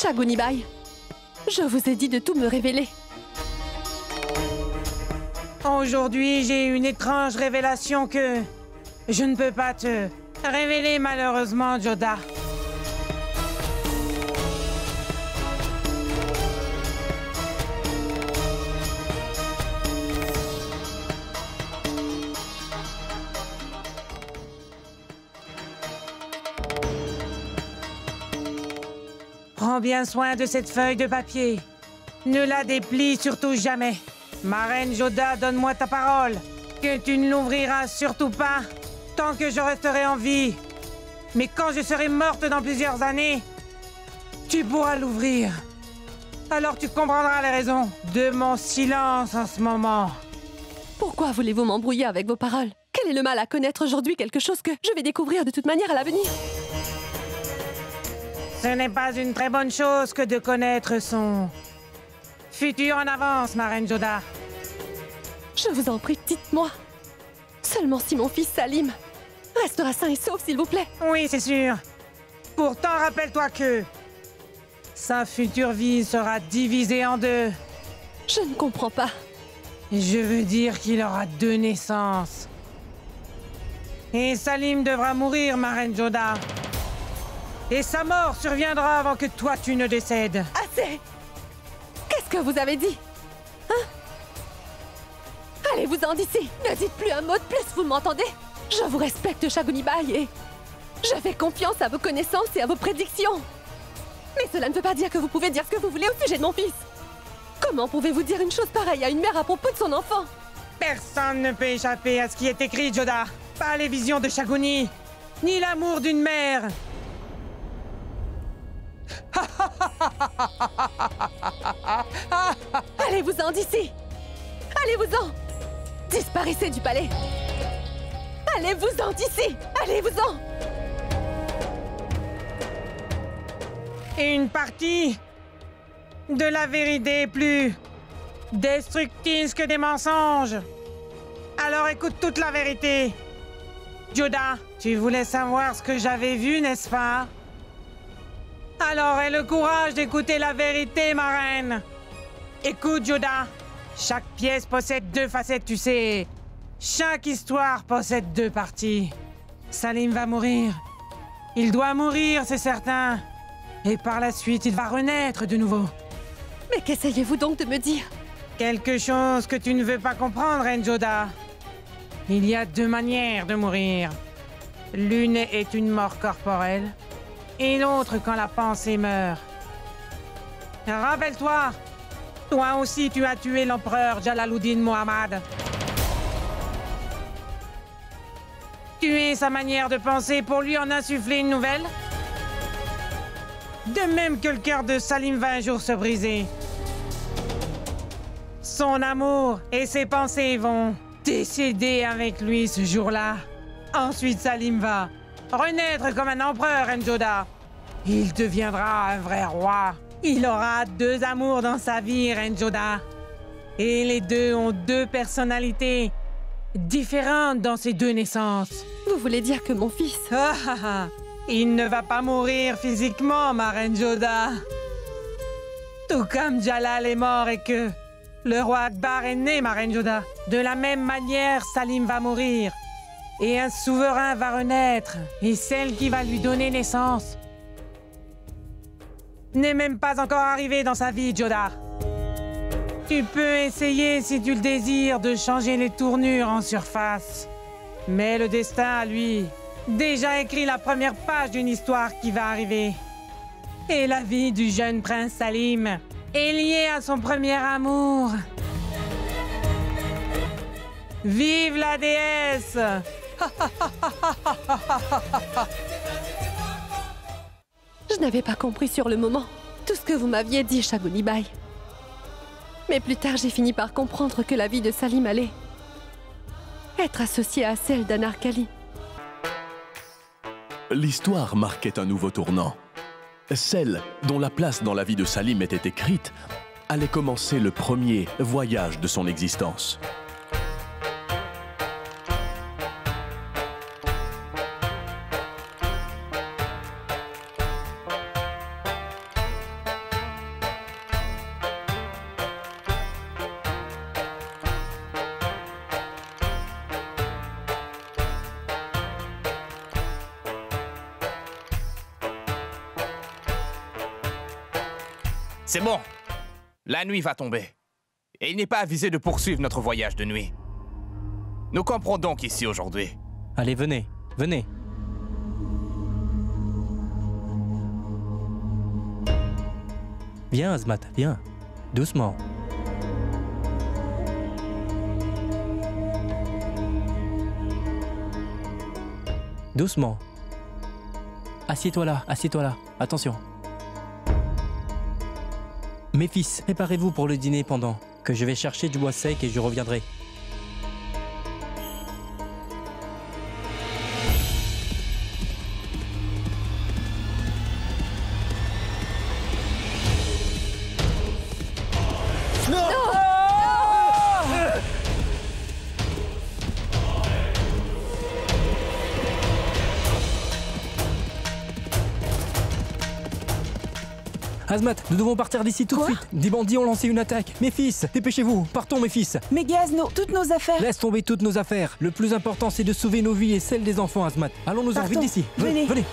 Shagunibai, je vous ai dit de tout me révéler. Aujourd'hui, j'ai une étrange révélation que je ne peux pas te révéler malheureusement, Joda. Prends bien soin de cette feuille de papier. Ne la déplie surtout jamais. Ma reine Joda, donne-moi ta parole que tu ne l'ouvriras surtout pas tant que je resterai en vie. Mais quand je serai morte dans plusieurs années, tu pourras l'ouvrir. Alors tu comprendras les raisons de mon silence en ce moment. Pourquoi voulez-vous m'embrouiller avec vos paroles? Quel est le mal à connaître aujourd'hui quelque chose que je vais découvrir de toute manière à l'avenir? Ce n'est pas une très bonne chose que de connaître son futur en avance, ma reine Joda. Je vous en prie, dites-moi. Seulement si mon fils Salim restera sain et sauf, s'il vous plaît. Oui, c'est sûr. Pourtant, rappelle-toi que sa future vie sera divisée en deux. Je ne comprends pas. Je veux dire qu'il aura deux naissances. Et Salim devra mourir, ma reine Joda. Et sa mort surviendra avant que toi tu ne décèdes. Assez! Qu'est-ce que vous avez dit? Hein? Allez-vous-en d'ici! Ne dites plus un mot de plus, vous m'entendez? Je vous respecte, Shagunibai, et je fais confiance à vos connaissances et à vos prédictions. Mais cela ne veut pas dire que vous pouvez dire ce que vous voulez au sujet de mon fils. Comment pouvez-vous dire une chose pareille à une mère à propos de son enfant? Personne ne peut échapper à ce qui est écrit, Joda. Pas les visions de Shaguni, ni l'amour d'une mère. Allez-vous-en d'ici! Allez-vous-en! Disparaissez du palais! Allez-vous-en d'ici! Allez-vous-en! Et une partie de la vérité est plus destructrice que des mensonges. Alors écoute toute la vérité. Joda, tu voulais savoir ce que j'avais vu, n'est-ce pas? Alors aie le courage d'écouter la vérité, ma reine. Écoute, Joda. Chaque pièce possède deux facettes, tu sais. Chaque histoire possède deux parties. Salim va mourir. Il doit mourir, c'est certain. Et par la suite, il va renaître de nouveau. Mais qu'essayez-vous donc de me dire? Quelque chose que tu ne veux pas comprendre, Reine Joda. Il y a deux manières de mourir. L'une est une mort corporelle, et l'autre quand la pensée meurt. Rappelle-toi, toi aussi tu as tué l'empereur Jalaluddin Muhammad. Tuer sa manière de penser pour lui en insuffler une nouvelle? De même que le cœur de Salim va un jour se briser. Son amour et ses pensées vont décéder avec lui ce jour-là. Ensuite, Salim va renaître comme un empereur, Joda. Il deviendra un vrai roi. Il aura deux amours dans sa vie, Joda. Et les deux ont deux personnalités différentes dans ces deux naissances. Vous voulez dire que mon fils... Il ne va pas mourir physiquement, ma reine Joda. Tout comme Jalal est mort et que le roi Akbar est né, ma reine Joda. De la même manière, Salim va mourir. Et un souverain va renaître. Et celle qui va lui donner naissance n'est même pas encore arrivée dans sa vie, Joda. Tu peux essayer, si tu le désires, de changer les tournures en surface. Mais le destin, a lui, déjà écrit la première page d'une histoire qui va arriver. Et la vie du jeune prince Salim est liée à son premier amour. Vive la déesse! Je n'avais pas compris sur le moment tout ce que vous m'aviez dit, Shagunibai. Mais plus tard, j'ai fini par comprendre que la vie de Salim allait être associée à celle d'Anarkali. L'histoire marquait un nouveau tournant. Celle dont la place dans la vie de Salim était écrite allait commencer le premier voyage de son existence. C'est bon. La nuit va tomber. Et il n'est pas avisé de poursuivre notre voyage de nuit. Nous camperons donc ici aujourd'hui. Allez, venez, venez. Viens, Azmat, viens. Doucement. Doucement. Assieds-toi là, assieds-toi là. Attention. Mes fils, préparez-vous pour le dîner pendant que je vais chercher du bois sec et je reviendrai. Azmat, nous devons partir d'ici tout de suite. Des bandits ont lancé une attaque. Mes fils, dépêchez-vous. Partons, mes fils. Mais Gaz, toutes nos affaires. Laisse tomber toutes nos affaires. Le plus important, c'est de sauver nos vies et celles des enfants, Azmat. Allons-nous-en vite d'ici. Venez. Venez.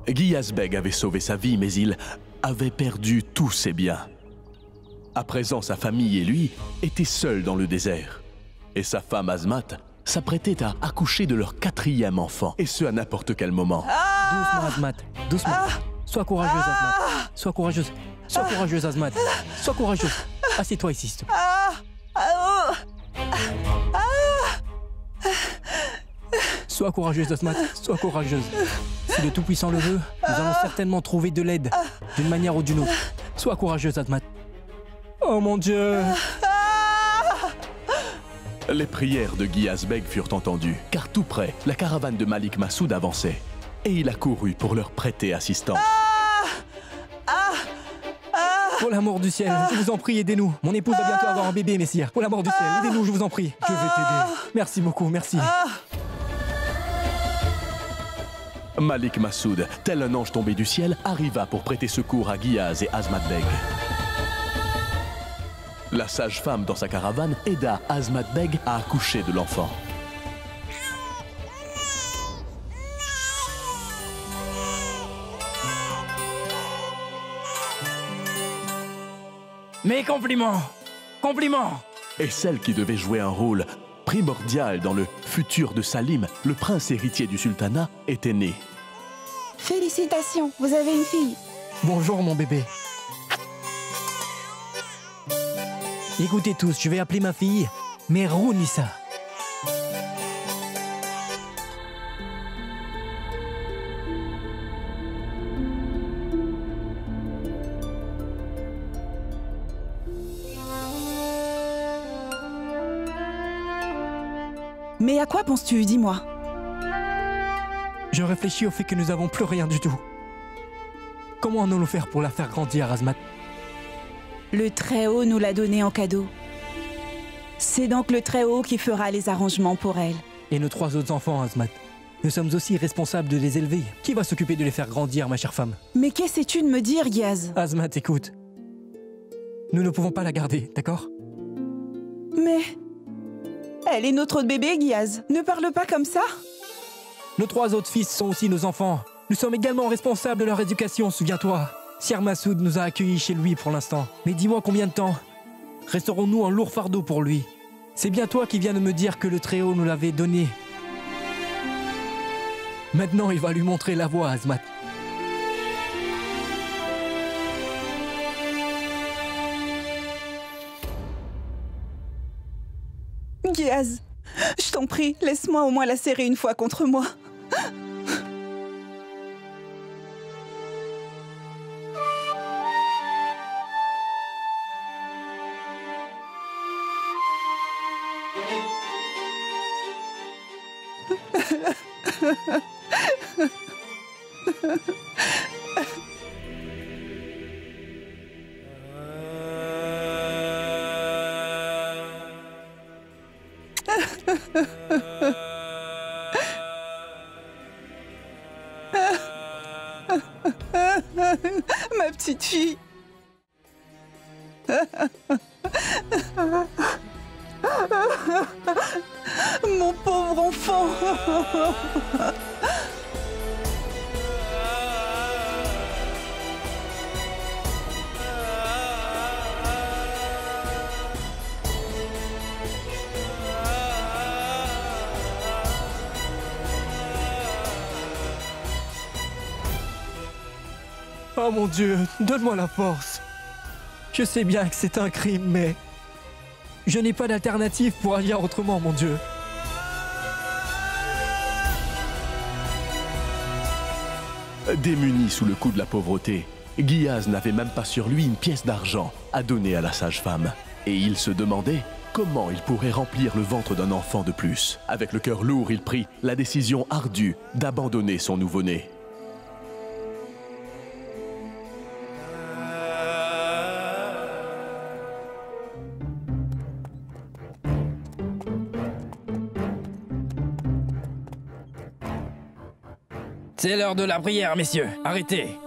Giyaz-beg avait sauvé sa vie, mais il avait perdu tous ses biens. À présent, sa famille et lui étaient seuls dans le désert. Et sa femme Azmat s'apprêtait à accoucher de leur 4e enfant, et ce à n'importe quel moment. Doucement, Azmat. Doucement. Sois courageuse, Azmat. Sois courageuse. Sois courageuse, Azmat. Sois courageuse. Assieds-toi ici. s'il te plaît. Sois courageuse, Azmat. Sois courageuse. Si le Tout-Puissant le veut, nous allons certainement trouver de l'aide, d'une manière ou d'une autre. Sois courageuse, Azmat. Oh mon Dieu! Les prières de Giyaz-beg furent entendues, car tout près, la caravane de Malik Massoud avançait. Et il accourut pour leur prêter assistance. Pour l'amour du ciel, je vous en prie, aidez-nous. Mon épouse va bientôt avoir un bébé, messire. Pour l'amour du ciel, aidez-nous, je vous en prie. Je vais t'aider. Merci beaucoup, merci. Malik Massoud, tel un ange tombé du ciel, arriva pour prêter secours à Giyaz et Azmat-beg. La sage-femme dans sa caravane aida Azmat-beg à accoucher de l'enfant. Mes compliments! Compliments! Et celle qui devait jouer un rôle primordial dans le futur de Salim, le prince héritier du sultanat, était née. Félicitations, vous avez une fille. Bonjour, mon bébé. Écoutez tous, je vais appeler ma fille Merounissa. Mais à quoi penses-tu, dis-moi? Je réfléchis au fait que nous n'avons plus rien du tout. Comment allons-nous faire pour la faire grandir, Azmat? Le Très-Haut nous l'a donnée en cadeau. C'est donc le Très-Haut qui fera les arrangements pour elle. Et nos 3 autres enfants, Azmat. Nous sommes aussi responsables de les élever. Qui va s'occuper de les faire grandir, ma chère femme? Mais qu'essaies-tu de me dire, Giyaz? Azmat, écoute. Nous ne pouvons pas la garder, d'accord? Mais... elle est notre bébé, Giyaz. Ne parle pas comme ça. Nos 3 autres fils sont aussi nos enfants. Nous sommes également responsables de leur éducation, souviens-toi. Sir Massoud nous a accueillis chez lui pour l'instant. Mais dis-moi combien de temps resterons-nous un lourd fardeau pour lui? C'est bien toi qui viens de me dire que le Très-Haut nous l'avait donné. Maintenant, il va lui montrer la voie, Azmat. Giyaz, je t'en prie, laisse-moi au moins la serrer une fois contre moi. Ma petite fille. Mon pauvre enfant. Oh mon Dieu, donne-moi la force. Je sais bien que c'est un crime, mais je n'ai pas d'alternative pour agir autrement, mon Dieu. Démuni sous le coup de la pauvreté, Giyaz n'avait même pas sur lui une pièce d'argent à donner à la sage-femme. Et il se demandait comment il pourrait remplir le ventre d'un enfant de plus. Avec le cœur lourd, il prit la décision ardue d'abandonner son nouveau-né. C'est l'heure de la prière, messieurs. Arrêtez.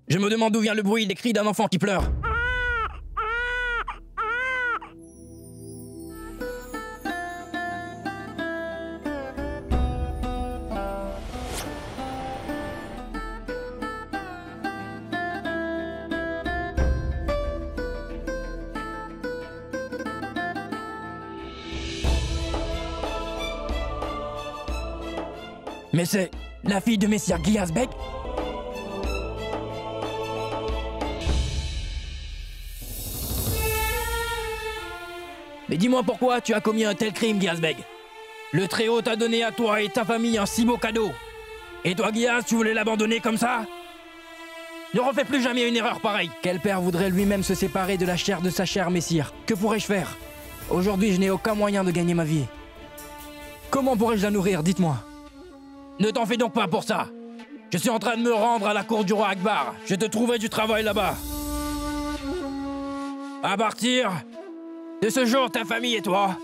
Je me demande d'où vient le bruit des cris d'un enfant qui pleure. Mais c'est la fille de Messire Giyaz Beg? Mais dis-moi pourquoi tu as commis un tel crime, Giyaz Beg. Le Très-Haut t'a donné à toi et ta famille un si beau cadeau. Et toi, Giyaz, tu voulais l'abandonner comme ça? Ne refais plus jamais une erreur pareille. Quel père voudrait lui-même se séparer de la chair de sa chère, messire? Que pourrais-je faire? Aujourd'hui, je n'ai aucun moyen de gagner ma vie. Comment pourrais-je la nourrir, dites-moi? Ne t'en fais donc pas pour ça. Je suis en train de me rendre à la cour du roi Akbar. Je te trouverai du travail là-bas. À partir de ce jour, ta famille et toi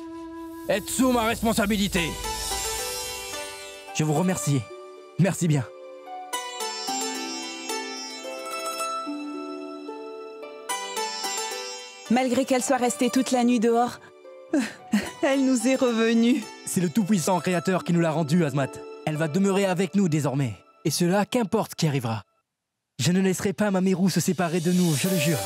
êtes sous ma responsabilité. Je vous remercie. Merci bien. Malgré qu'elle soit restée toute la nuit dehors, elle nous est revenue. C'est le tout-puissant créateur qui nous l'a rendue, Azmat. Elle va demeurer avec nous désormais. Et cela, qu'importe ce qui arrivera. Je ne laisserai pas ma Mérou se séparer de nous, je le jure.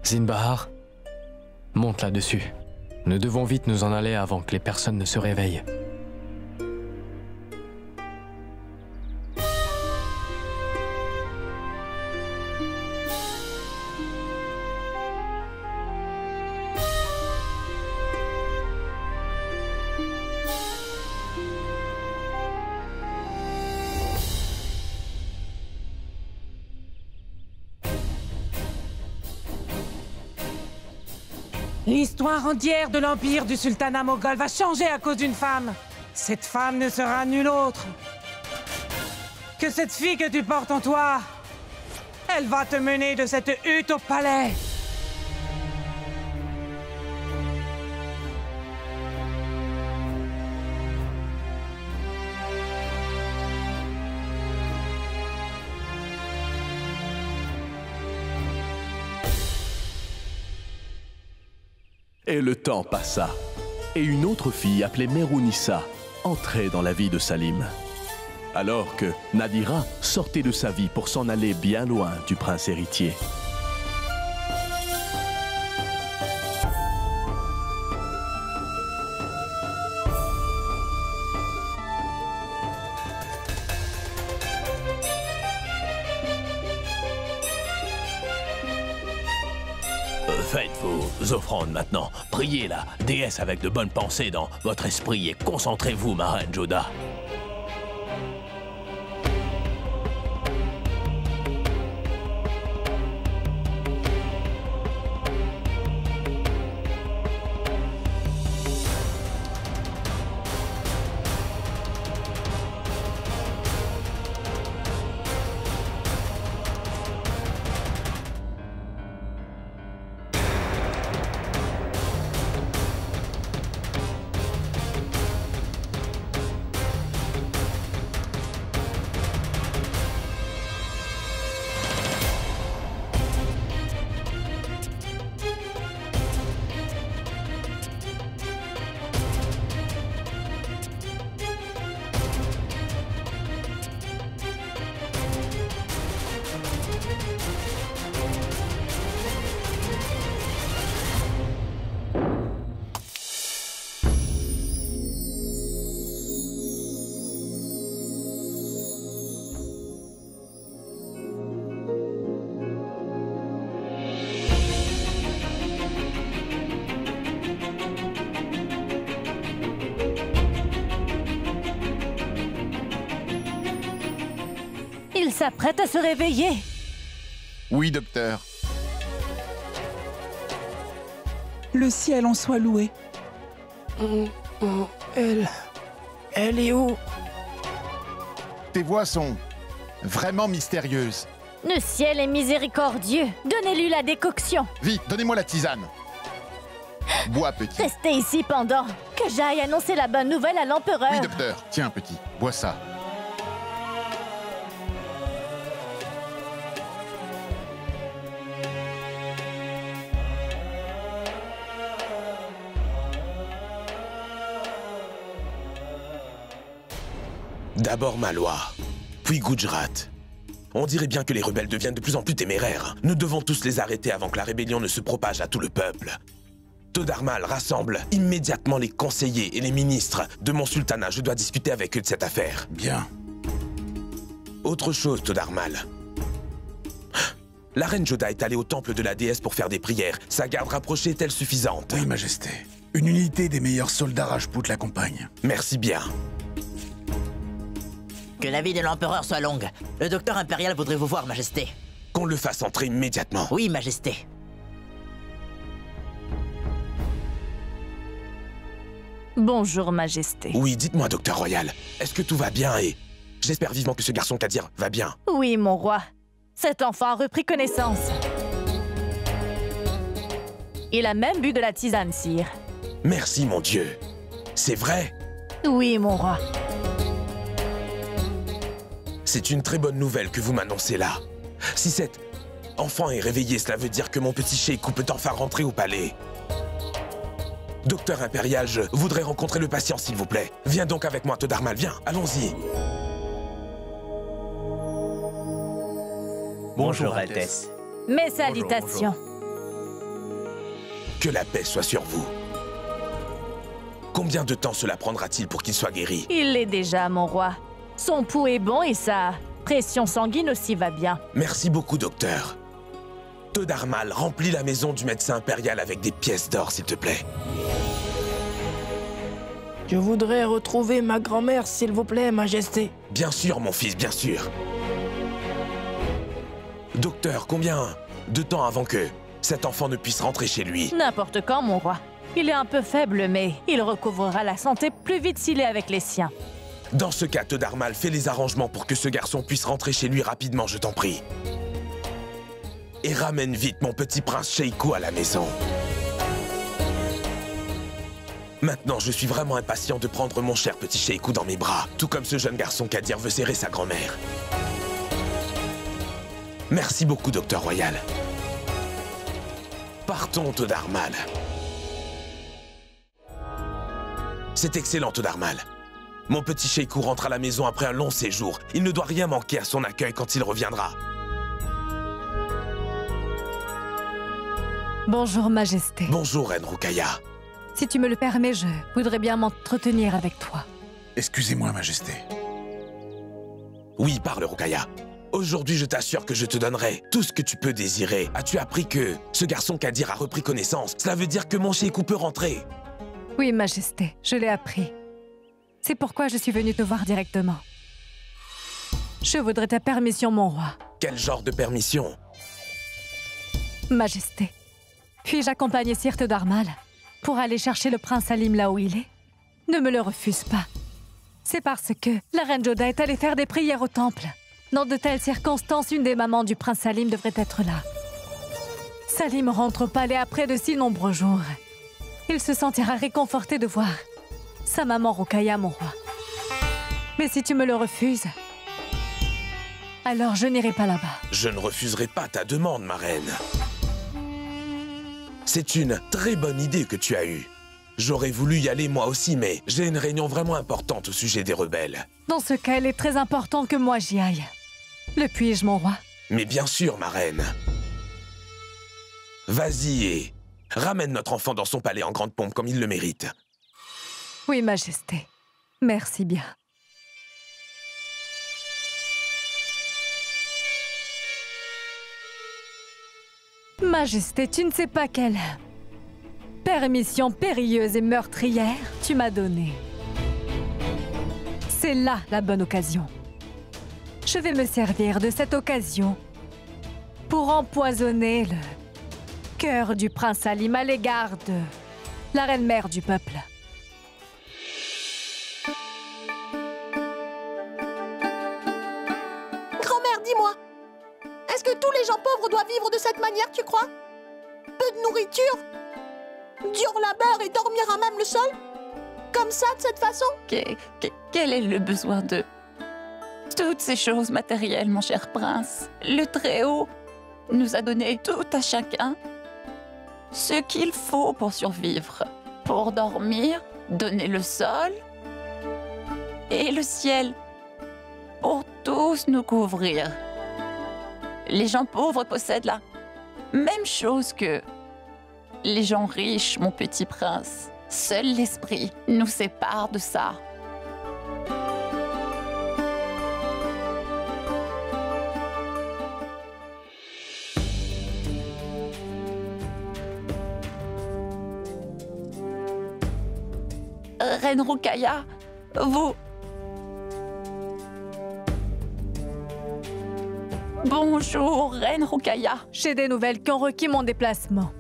Zinbahar, monte là-dessus. Nous devons vite nous en aller avant que les personnes ne se réveillent. L'histoire entière de l'empire du sultanat moghol va changer à cause d'une femme. Cette femme ne sera nulle autre que cette fille que tu portes en toi. Elle va te mener de cette hutte au palais. Et le temps passa. et une autre fille appelée Merounissa entrait dans la vie de Salim. Alors que Nadira sortait de sa vie pour s'en aller bien loin du prince héritier. Faites vos offrandes maintenant. Priez la déesse avec de bonnes pensées dans votre esprit et concentrez-vous, ma reine Joda. Il s'apprête à se réveiller. Oui, docteur. Le ciel en soit loué. Elle est où? Tes voix sont vraiment mystérieuses. Le ciel est miséricordieux. Donnez-lui la décoction. Vite, donnez-moi la tisane. Bois, petit. Restez ici pendant que j'aille annoncer la bonne nouvelle à l'empereur. Oui, docteur. Tiens, petit, bois ça. D'abord Malwa, puis Gujarat. On dirait bien que les rebelles deviennent de plus en plus téméraires. Nous devons tous les arrêter avant que la rébellion ne se propage à tout le peuple. Todarmal rassemble immédiatement les conseillers et les ministres de mon sultanat. Je dois discuter avec eux de cette affaire. Bien. Autre chose, Todarmal. La reine Joda est allée au temple de la déesse pour faire des prières. Sa garde rapprochée est-elle suffisante? Oui, Majesté. Une unité des meilleurs soldats Rajput l'accompagne. Merci bien. Que la vie de l'empereur soit longue. Le docteur impérial voudrait vous voir, Majesté. Qu'on le fasse entrer immédiatement. Oui, Majesté. Bonjour, Majesté. Oui, dites-moi, docteur Royal. Est-ce que tout va bien et... J'espère vivement que ce garçon Kadir va bien. Oui, mon roi. Cet enfant a repris connaissance. Il a même bu de la tisane, sire. Merci, mon Dieu. C'est vrai? Oui, mon roi. C'est une très bonne nouvelle que vous m'annoncez là. Si cet enfant est réveillé, cela veut dire que mon petit Sheikh peut enfin rentrer au palais. Docteur impérial, je voudrais rencontrer le patient, s'il vous plaît. Viens donc avec moi, Todarmal, viens, allons-y. Bonjour, Altesse. Mes salutations. Que la paix soit sur vous. Combien de temps cela prendra-t-il pour qu'il soit guéri? Il l'est déjà, mon roi. Son pouls est bon et sa pression sanguine aussi va bien. Merci beaucoup, docteur. Todarmal, remplis la maison du médecin impérial avec des pièces d'or, s'il te plaît. Je voudrais retrouver ma grand-mère, s'il vous plaît, Majesté. Bien sûr, mon fils, bien sûr. Docteur, combien de temps avant que cet enfant ne puisse rentrer chez lui? N'importe quand, mon roi. Il est un peu faible, mais il recouvrera la santé plus vite s'il est avec les siens. Dans ce cas, Todarmal, fais les arrangements pour que ce garçon puisse rentrer chez lui rapidement, je t'en prie. Et ramène vite mon petit prince Sheikh à la maison. Maintenant, je suis vraiment impatient de prendre mon cher petit Sheikh dans mes bras, tout comme ce jeune garçon Kadir veut serrer sa grand-mère. Merci beaucoup, docteur Royal. Partons, Todarmal. C'est excellent, Todarmal. Mon petit Sheikou rentre à la maison après un long séjour. Il ne doit rien manquer à son accueil quand il reviendra. Bonjour, Majesté. Bonjour, Reine Rukaya. Si tu me le permets, je voudrais bien m'entretenir avec toi. Excusez-moi, Majesté. Oui, parle, Rukaya. Aujourd'hui, je t'assure que je te donnerai tout ce que tu peux désirer. As-tu appris que ce garçon Kadir a repris connaissance? Cela veut dire que mon Sheikou peut rentrer. Oui, Majesté, je l'ai appris. C'est pourquoi je suis venue te voir directement. Je voudrais ta permission, mon roi. Quel genre de permission? Majesté, puis-je accompagner Sir Todarmal pour aller chercher le prince Salim là où il est? Ne me le refuse pas. C'est parce que la reine Joda est allée faire des prières au temple. Dans de telles circonstances, une des mamans du prince Salim devrait être là. Salim rentre au palais après de si nombreux jours. Il se sentira réconforté de voir sa maman Rukaya, mon roi. Mais si tu me le refuses, alors je n'irai pas là-bas. Je ne refuserai pas ta demande, ma reine. C'est une très bonne idée que tu as eue. J'aurais voulu y aller moi aussi, mais j'ai une réunion vraiment importante au sujet des rebelles. Dans ce cas, il est très important que moi j'y aille. Le puis-je, mon roi? Mais bien sûr, ma reine. Vas-y et ramène notre enfant dans son palais en grande pompe comme il le mérite. Oui, Majesté. Merci bien. Majesté, tu ne sais pas quelle permission périlleuse et meurtrière tu m'as donnée. C'est là la bonne occasion. Je vais me servir de cette occasion pour empoisonner le cœur du prince Salim à l'égard de la reine-mère du peuple. Grand-mère, dis-moi, est-ce que tous les gens pauvres doivent vivre de cette manière, tu crois? Peu de nourriture, dur labeur et dormir à même le sol? Comme ça, de cette façon? Quel est le besoin de toutes ces choses matérielles, mon cher prince? Le Très-Haut nous a donné tout à chacun ce qu'il faut pour survivre. Pour dormir, donner le sol et le ciel. Pour tous nous couvrir. Les gens pauvres possèdent la même chose que les gens riches, mon petit prince. Seul l'esprit nous sépare de ça. Reine Rukaya, vous... Bonjour, Reine Rukaya. J'ai des nouvelles qui ont requis mon déplacement.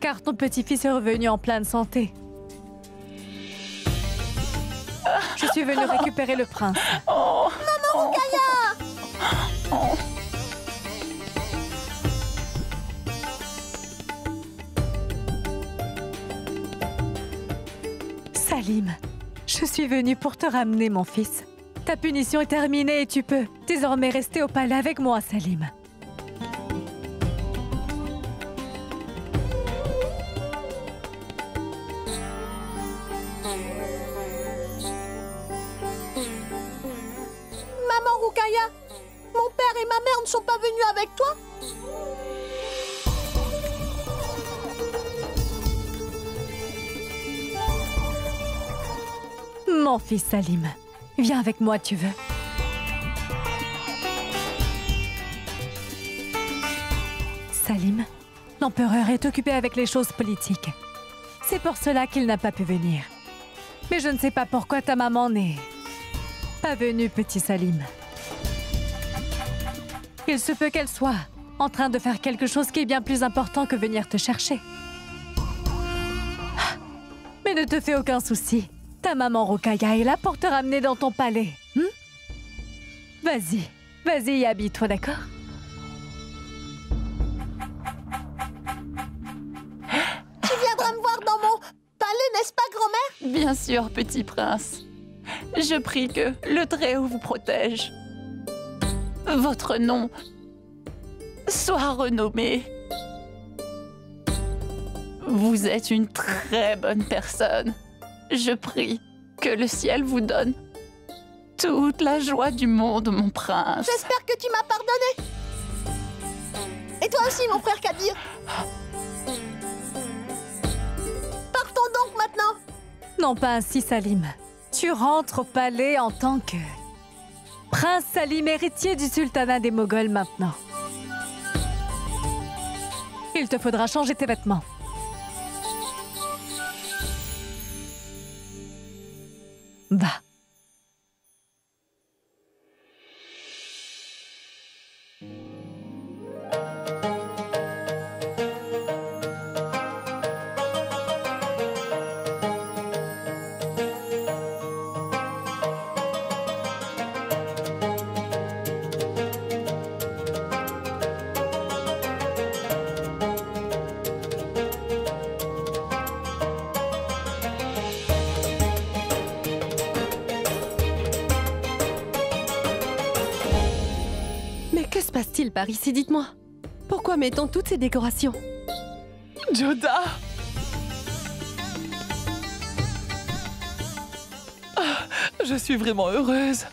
Car ton petit-fils est revenu en pleine santé. Je suis venue récupérer le prince. Oh. Maman Rukaya! Oh. Salim, je suis venue pour te ramener, mon fils. Ta punition est terminée et tu peux désormais rester au palais avec moi, Salim. Maman Rukaya, mon père et ma mère ne sont pas venus avec toi? Mon fils Salim, viens avec moi, tu veux? Salim, l'empereur est occupé avec les choses politiques. C'est pour cela qu'il n'a pas pu venir. Mais je ne sais pas pourquoi ta maman n'est pas venue, petit Salim. Il se peut qu'elle soit en train de faire quelque chose qui est bien plus important que venir te chercher. Mais ne te fais aucun souci. Ta maman Rukaya est là pour te ramener dans ton palais. Vas-y, vas-y et habille-toi, d'accord? Tu viendras me voir dans mon palais, n'est-ce pas, grand-mère? Bien sûr, petit prince. Je prie que le Très-Haut vous protège. Votre nom soit renommé. Vous êtes une très bonne personne. Je prie que le ciel vous donne toute la joie du monde, mon prince. J'espère que tu m'as pardonné. Et toi aussi, mon frère Kadir. Partons donc maintenant. Non, pas ainsi, Salim. Tu rentres au palais en tant que prince Salim, héritier du sultanat des Moghols maintenant. Il te faudra changer tes vêtements. Va. Que se passe-t-il par ici, dites-moi? Pourquoi met-on toutes ces décorations? Joda! Je suis vraiment heureuse.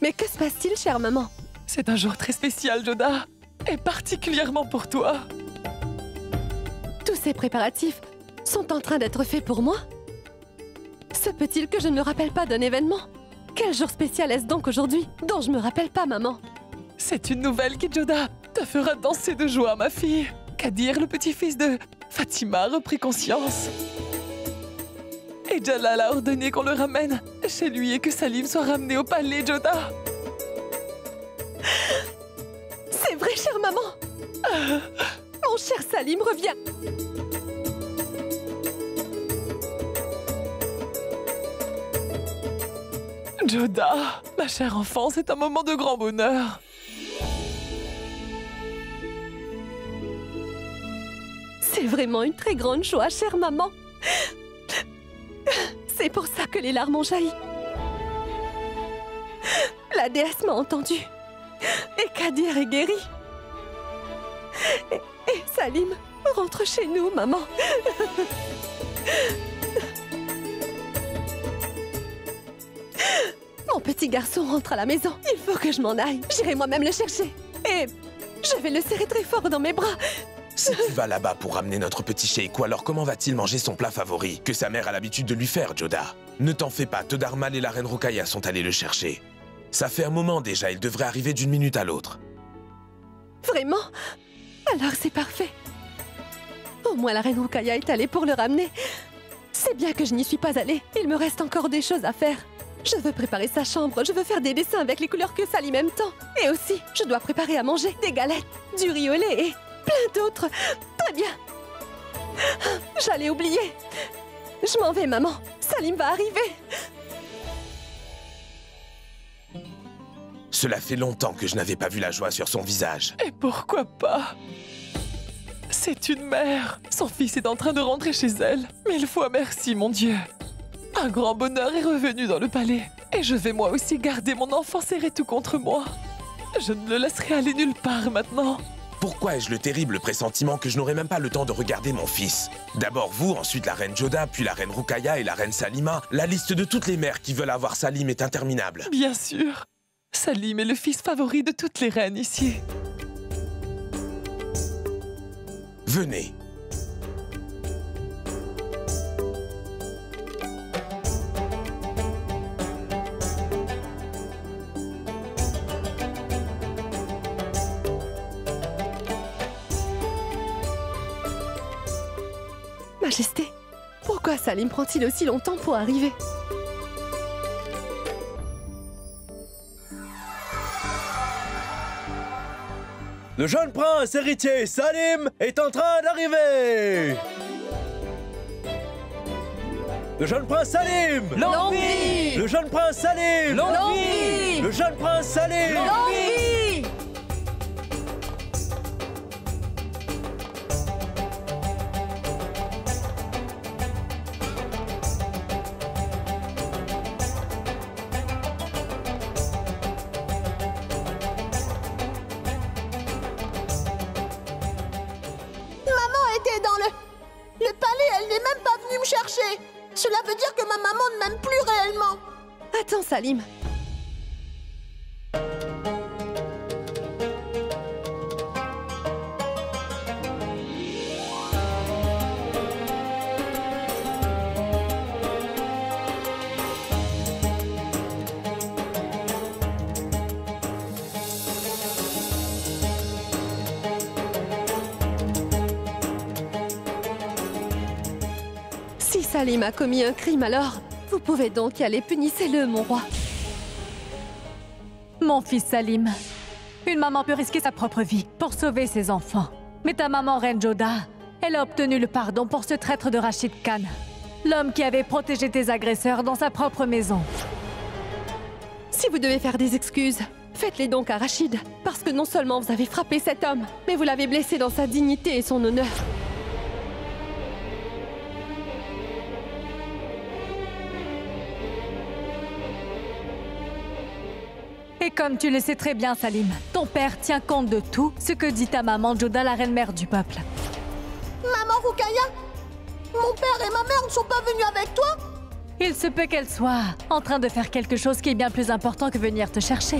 Mais que se passe-t-il, chère maman? C'est un jour très spécial, Joda. Et particulièrement pour toi. Tous ces préparatifs sont en train d'être faits pour moi? Se peut-il que je ne me rappelle pas d'un événement? Quel jour spécial est-ce donc aujourd'hui, dont je me rappelle pas, maman? C'est une nouvelle qui, Joda, te fera danser de joie, ma fille. Kadir, le petit-fils de Fatima, a repris conscience. Et Jalal a ordonné qu'on le ramène chez lui et que Salim soit ramené au palais, Joda. C'est vrai, chère maman. Mon cher Salim revient. Joda, ma chère enfant, c'est un moment de grand bonheur. C'est vraiment une très grande joie, chère maman. C'est pour ça que les larmes ont jailli. La déesse m'a entendu. Et Kadir est guéri. Et Salim rentre chez nous, maman. Mon petit garçon rentre à la maison. Il faut que je m'en aille. J'irai moi-même le chercher. Et je vais le serrer très fort dans mes bras. Si tu vas là-bas pour ramener notre petit sheikh, alors comment va-t-il manger son plat favori, que sa mère a l'habitude de lui faire, Joda? Ne t'en fais pas, Todarmal et la reine Rukaya sont allés le chercher. Ça fait un moment déjà, il devrait arriver d'une minute à l'autre. Vraiment? Alors c'est parfait. Au moins la reine Rukaya est allée pour le ramener. C'est bien que je n'y suis pas allée. Il me reste encore des choses à faire. Je veux préparer sa chambre, je veux faire des dessins avec les couleurs que Salim aime tant. Et aussi, je dois préparer à manger des galettes, du riz au lait et plein d'autres. Très bien. J'allais oublier. Je m'en vais, maman. Salim va arriver. Cela fait longtemps que je n'avais pas vu la joie sur son visage. Et pourquoi pas? C'est une mère. Son fils est en train de rentrer chez elle. 1000 fois merci, mon Dieu. Un grand bonheur est revenu dans le palais. Et je vais moi aussi garder mon enfant serré tout contre moi. Je ne le laisserai aller nulle part maintenant. Pourquoi ai-je le terrible pressentiment que je n'aurai même pas le temps de regarder mon fils? D'abord vous, ensuite la reine Joda, puis la reine Rukaya et la reine Salima. La liste de toutes les mères qui veulent avoir Salim est interminable. Bien sûr. Salim est le fils favori de toutes les reines ici. Venez. Majesté, pourquoi Salim prend-il aussi longtemps pour arriver? Le jeune prince héritier Salim est en train d'arriver! Le jeune prince Salim! L'envie! Le jeune prince Salim! L'envie! Le jeune prince Salim! L'envie! Maman était dans le palais, elle n'est même pas venue me chercher. Cela veut dire que ma maman Attends, Salim. Si Salim a commis un crime, alors vous pouvez donc y aller, punissez-le, mon roi. Mon fils Salim, une maman peut risquer sa propre vie pour sauver ses enfants. Mais ta maman Renjoda, elle a obtenu le pardon pour ce traître de Rachid Khan, l'homme qui avait protégé tes agresseurs dans sa propre maison. Si vous devez faire des excuses, faites-les donc à Rachid, parce que non seulement vous avez frappé cet homme, mais vous l'avez blessé dans sa dignité et son honneur. Et comme tu le sais très bien, Salim, ton père tient compte de tout ce que dit ta maman Joda, la reine-mère du peuple. Maman Rukaya, mon père et ma mère ne sont pas venus avec toi? Il se peut qu'elle soit en train de faire quelque chose qui est bien plus important que venir te chercher.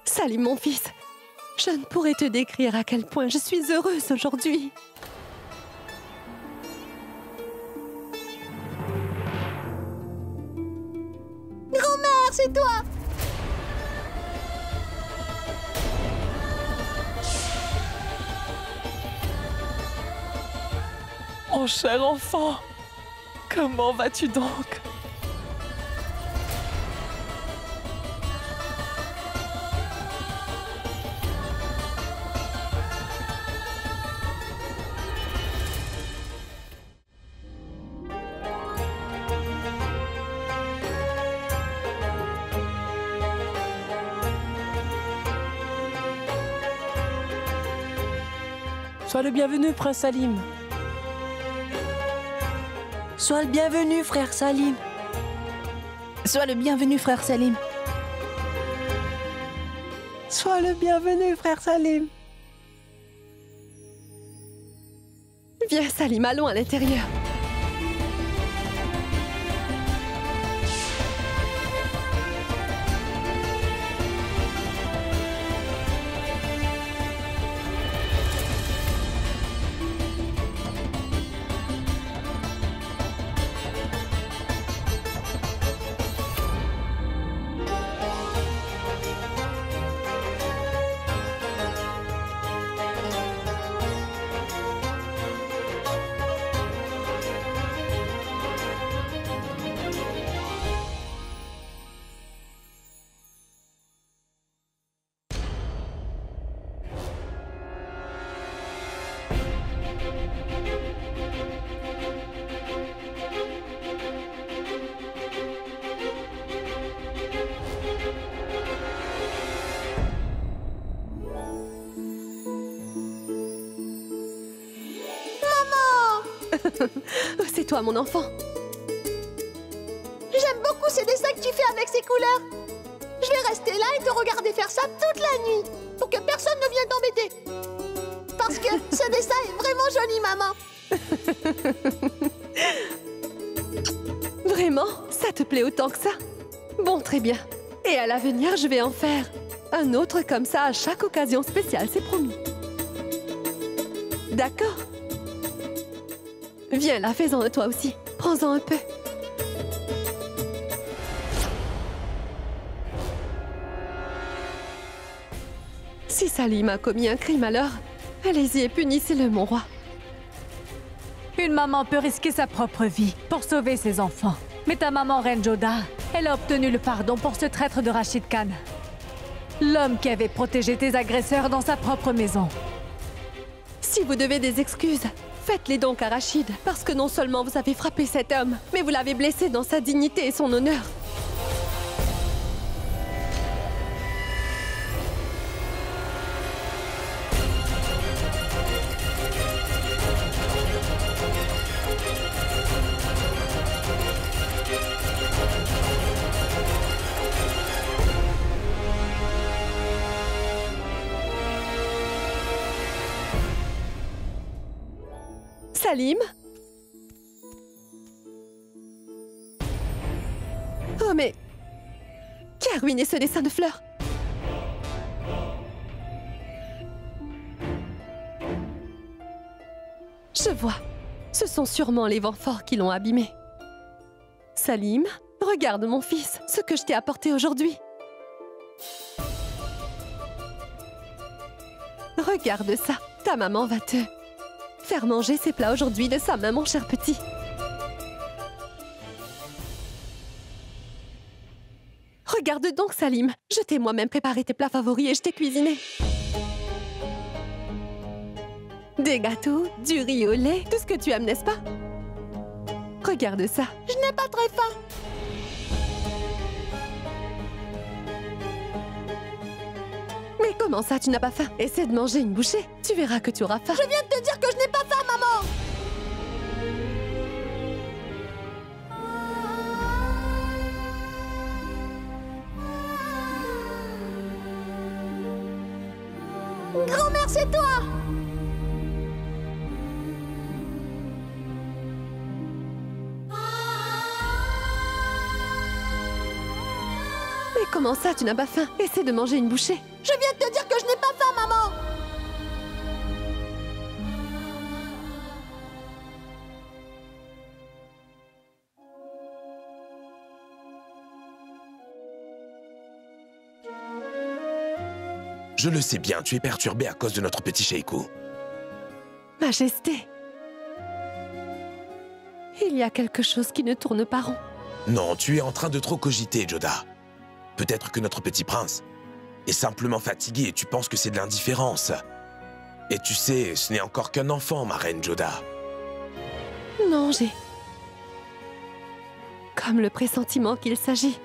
Salim, mon fils, je ne pourrais te décrire à quel point je suis heureuse aujourd'hui. Grand-mère, c'est toi! Mon cher enfant, comment vas-tu donc? Sois le bienvenu, prince Salim. Sois le bienvenu, frère Salim. Sois le bienvenu, frère Salim. Sois le bienvenu, frère Salim. Viens, Salim, allons à l'intérieur. C'est toi, mon enfant. J'aime beaucoup ces dessins que tu fais avec ces couleurs. Je vais rester là et te regarder faire ça toute la nuit, pour que personne ne vienne t'embêter. Parce que ce dessin est vraiment joli, maman. Vraiment? Ça te plaît autant que ça? Bon, très bien. Et à l'avenir, je vais en faire un autre comme ça à chaque occasion spéciale, c'est promis. D'accord? Viens là, fais-en un toi aussi. Prends-en un peu. Si Salim a commis un crime, alors allez-y et punissez-le, mon roi. Une maman peut risquer sa propre vie pour sauver ses enfants. Mais ta maman Renjoda, elle a obtenu le pardon pour ce traître de Rachid Khan, l'homme qui avait protégé tes agresseurs dans sa propre maison. Si vous devez des excuses, faites-les donc à Rachid, parce que non seulement vous avez frappé cet homme, mais vous l'avez blessé dans sa dignité et son honneur. Salim? Oh mais... Qui a ruiné ce dessin de fleurs? Je vois. Ce sont sûrement les vents forts qui l'ont abîmé. Salim, regarde mon fils, ce que je t'ai apporté aujourd'hui. Regarde ça, ta maman va te faire manger ses plats aujourd'hui de sa main, mon cher petit. Regarde donc, Salim, je t'ai moi-même préparé tes plats favoris et je t'ai cuisiné. Des gâteaux, du riz au lait, tout ce que tu aimes, n'est-ce pas? Regarde ça. Je n'ai pas très faim. Mais comment ça, tu n'as pas faim? Essaie de manger une bouchée, tu verras que tu auras faim. Je viens de te dire que je n'ai pas faim, maman! Grand-mère, c'est toi! Mais comment ça, tu n'as pas faim? Essaie de manger une bouchée. Je viens de te dire que je n'ai pas faim, maman! Je le sais bien, tu es perturbé à cause de notre petit Sheikou. Majesté. Il y a quelque chose qui ne tourne pas rond. Non, tu es en train de trop cogiter, Joda. Peut-être que notre petit prince est simplement fatigué et tu penses que c'est de l'indifférence. Et tu sais, ce n'est encore qu'un enfant, ma reine Joda. Non, j'ai... comme le pressentiment qu'il s'agit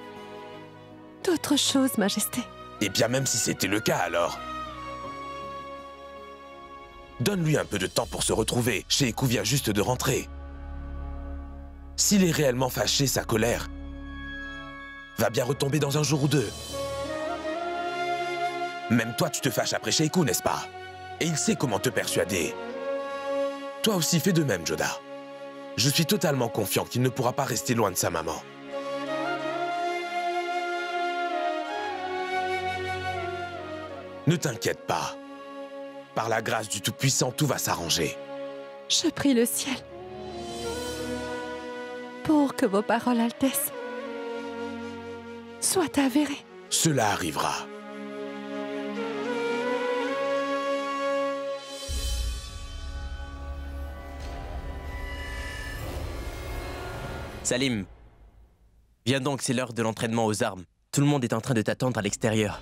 d'autre chose, Majesté. Et bien même si c'était le cas, alors... Donne-lui un peu de temps pour se retrouver. Sheikou vient juste de rentrer. S'il est réellement fâché, sa colère va bien retomber dans un jour ou deux. Même toi, tu te fâches après Sheikou, n'est-ce pas? Et il sait comment te persuader. Toi aussi, fais de même, Joda. Je suis totalement confiant qu'il ne pourra pas rester loin de sa maman. Ne t'inquiète pas. Par la grâce du Tout-Puissant, tout va s'arranger. Je prie le ciel pour que vos paroles, Altesse, soient avérées. Cela arrivera. Salim, viens donc, c'est l'heure de l'entraînement aux armes. Tout le monde est en train de t'attendre à l'extérieur.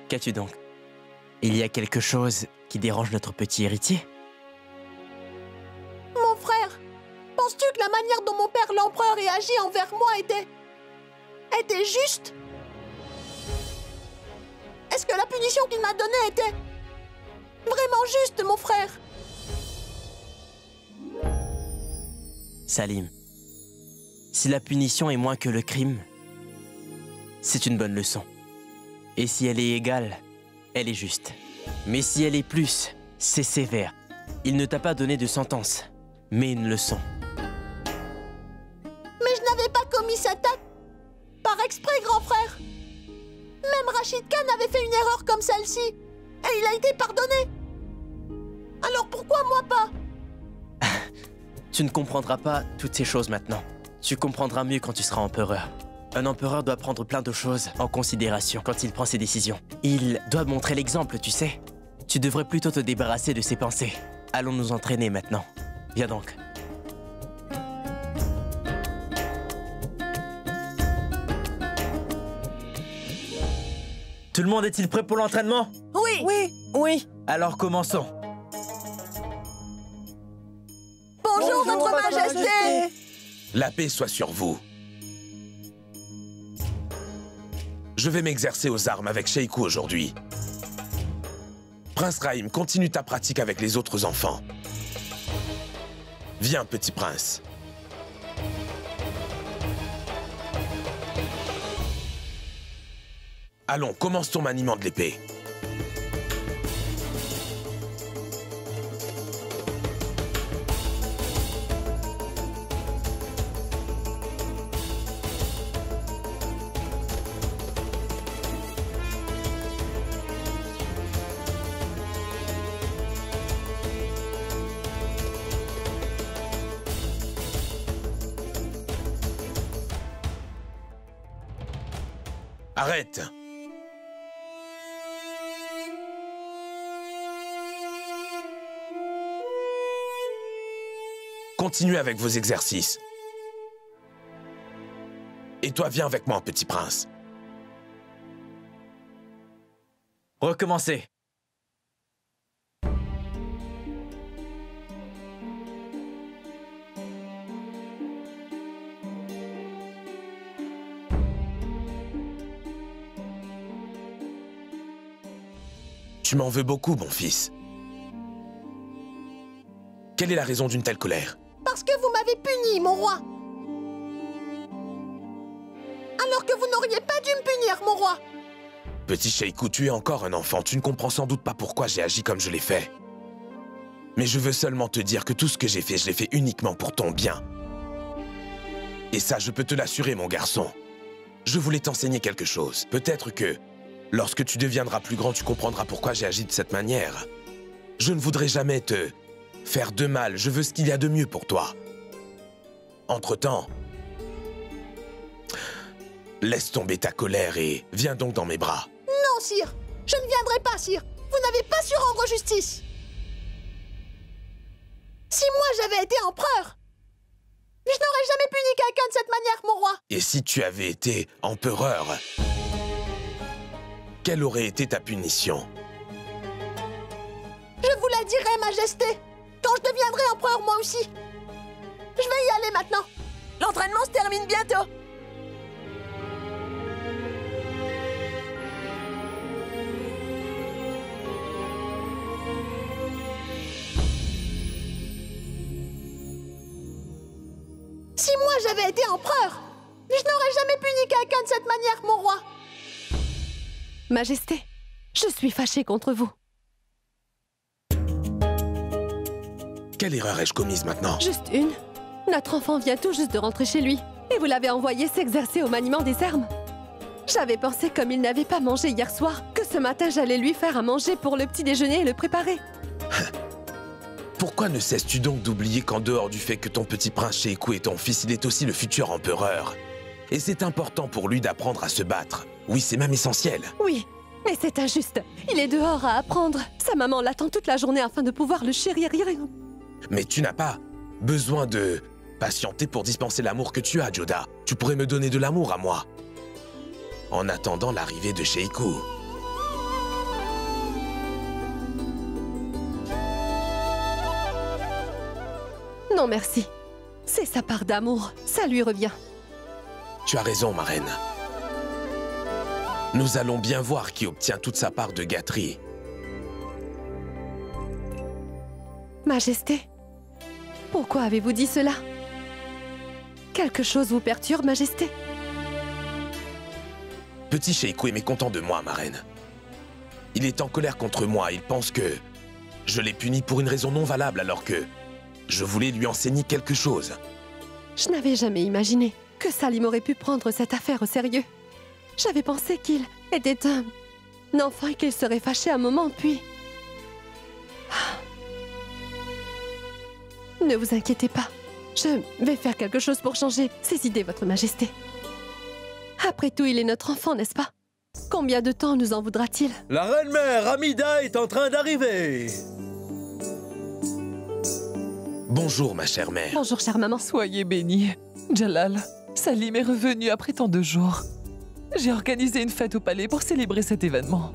Qu'as-tu donc? Il y a quelque chose qui dérange notre petit héritier? Mon frère, penses-tu que la manière dont mon père l'empereur réagit envers moi était juste? Est-ce que la punition qu'il m'a donnée était vraiment juste, mon frère? Salim, si la punition est moins que le crime, c'est une bonne leçon. Et si elle est égale, elle est juste. Mais si elle est plus, c'est sévère. Il ne t'a pas donné de sentence, mais une leçon. Mais je n'avais pas commis cet acte par exprès, grand frère. Même Rachid Khan avait fait une erreur comme celle-ci, et il a été pardonné. Alors pourquoi moi pas? Tu ne comprendras pas toutes ces choses maintenant. Tu comprendras mieux quand tu seras empereur. Un empereur doit prendre plein de choses en considération quand il prend ses décisions. Il doit montrer l'exemple, tu sais. Tu devrais plutôt te débarrasser de ses pensées. Allons nous entraîner maintenant. Viens donc. Tout le monde est-il prêt pour l'entraînement? Oui. Oui. Oui. Alors commençons. Bonjour, votre Majesté. La paix soit sur vous. Je vais m'exercer aux armes avec Sheikou aujourd'hui. Prince Raïm, continue ta pratique avec les autres enfants. Viens, petit prince. Allons, commence ton maniement de l'épée. Arrête! Continuez avec vos exercices. Et toi, viens avec moi, petit prince. Recommencez. Tu m'en veux beaucoup, mon fils. Quelle est la raison d'une telle colère? Parce que vous m'avez puni, mon roi. Alors que vous n'auriez pas dû me punir, mon roi. Petit Sheikou, tu es encore un enfant. Tu ne comprends sans doute pas pourquoi j'ai agi comme je l'ai fait. Mais je veux seulement te dire que tout ce que j'ai fait, je l'ai fait uniquement pour ton bien. Et ça, je peux te l'assurer, mon garçon. Je voulais t'enseigner quelque chose. Peut-être que, lorsque tu deviendras plus grand, tu comprendras pourquoi j'ai agi de cette manière. Je ne voudrais jamais te faire de mal. Je veux ce qu'il y a de mieux pour toi. Entre-temps, laisse tomber ta colère et viens donc dans mes bras. Non, sire. Je ne viendrai pas, sire. Vous n'avez pas su rendre justice. Si moi j'avais été empereur, je n'aurais jamais puni quelqu'un de cette manière, mon roi. Et si tu avais été empereur, quelle aurait été ta punition? Je vous la dirai, Majesté, quand je deviendrai empereur moi aussi. Je vais y aller maintenant. L'entraînement se termine bientôt. Si moi j'avais été empereur, je n'aurais jamais puni quelqu'un de cette manière, mon roi. Majesté, je suis fâchée contre vous. Quelle erreur ai-je commise maintenant? Juste une. Notre enfant vient tout juste de rentrer chez lui. Et vous l'avez envoyé s'exercer au maniement des armes. J'avais pensé, comme il n'avait pas mangé hier soir, que ce matin j'allais lui faire à manger pour le petit déjeuner et le préparer. Pourquoi ne cesses-tu donc d'oublier qu'en dehors du fait que ton petit prince Sheikou est ton fils, il est aussi le futur empereur? Et c'est important pour lui d'apprendre à se battre. Oui, c'est même essentiel. Oui, mais c'est injuste. Il est dehors à apprendre. Sa maman l'attend toute la journée afin de pouvoir le chérir. Mais tu n'as pas besoin de patienter pour dispenser l'amour que tu as, Joda. Tu pourrais me donner de l'amour à moi. En attendant l'arrivée de Sheikou. Non, merci. C'est sa part d'amour. Ça lui revient. Tu as raison, ma reine. Nous allons bien voir qui obtient toute sa part de gâterie. Majesté, pourquoi avez-vous dit cela? Quelque chose vous perturbe, Majesté? Petit Sheikou est mécontent de moi, ma reine. Il est en colère contre moi. Il pense que je l'ai puni pour une raison non valable alors que je voulais lui enseigner quelque chose. Je n'avais jamais imaginé que Salim aurait pu prendre cette affaire au sérieux. J'avais pensé qu'il était un enfant et qu'il serait fâché un moment, puis... Ne vous inquiétez pas. Je vais faire quelque chose pour changer ces idées, Votre Majesté. Après tout, il est notre enfant, n'est-ce pas? Combien de temps nous en voudra-t-il? La reine-mère Amida est en train d'arriver. Bonjour, ma chère mère. Bonjour, chère maman. Soyez bénie. Jalal, Salim est revenu après tant de jours. J'ai organisé une fête au palais pour célébrer cet événement.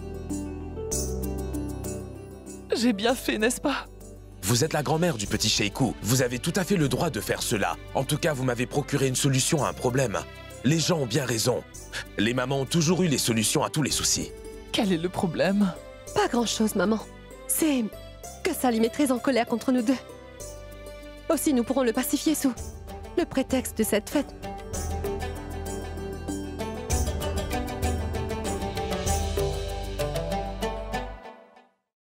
J'ai bien fait, n'est-ce pas? Vous êtes la grand-mère du petit Sheikou. Vous avez tout à fait le droit de faire cela. En tout cas, vous m'avez procuré une solution à un problème. Les gens ont bien raison. Les mamans ont toujours eu les solutions à tous les soucis. Quel est le problème? Pas grand-chose, maman. C'est que Salim est très en colère contre nous deux. Aussi, nous pourrons le pacifier sous le prétexte de cette fête.